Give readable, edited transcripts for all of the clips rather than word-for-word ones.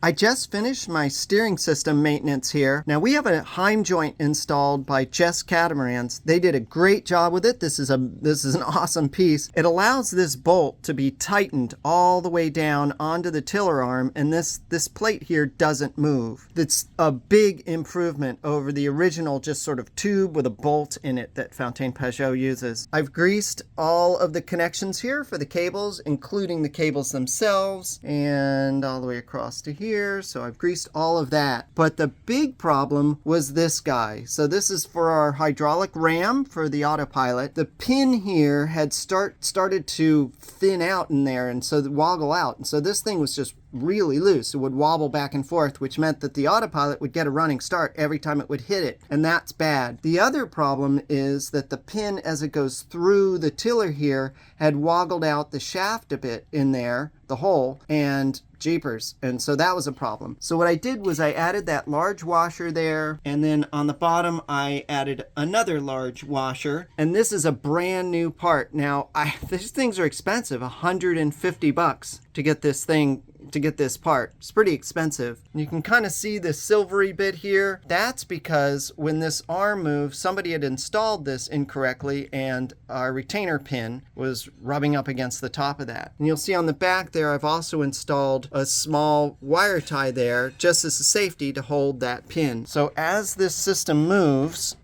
I just finished my steering system maintenance here. Now we have a Heim joint installed by Jess Catamarans. They did a great job with it. This is an awesome piece. It allows this bolt to be tightened all the way down onto the tiller arm, and this plate here doesn't move. It's a big improvement over the original just sort of tube with a bolt in it that Fontaine Pajot uses. I've greased all of the connections here for the cables, including the cables themselves, and all the way across to here. So I've greased all of that. But the big problem was this guy. So this is for our hydraulic ram for the autopilot. The pin here had started to thin out in there and so woggle out. And so this thing was just really loose. It would wobble back and forth, which meant that the autopilot would get a running start every time it would hit it, and that's bad. The other problem is that the pin, as it goes through the tiller here, had woggled out the shaft a bit in there, the hole, and jeepers, and so that was a problem. So what I did was I added that large washer there, and then on the bottom I added another large washer, and this is a brand new part. Now these things are expensive, $150 to get this thing, to get this part. It's pretty expensive. You can kind of see the silvery bit here. That's because when this arm moved, somebody had installed this incorrectly and our retainer pin was rubbing up against the top of that. And you'll see on the back there, I've also installed a small wire tie there just as a safety to hold that pin. So as this system moves,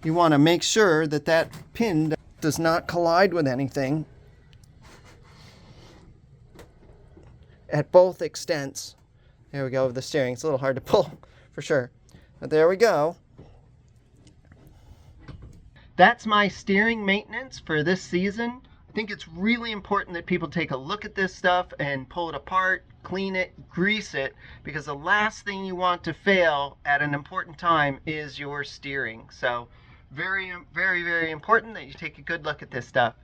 you want to make sure that that pin does not collide with anything at both extents. There we go, of the steering. It's a little hard to pull for sure, but there we go. That's my steering maintenance for this season. I think it's really important that people take a look at this stuff and pull it apart, clean it, grease it, because the last thing you want to fail at an important time is your steering. So very, very, very important that you take a good look at this stuff.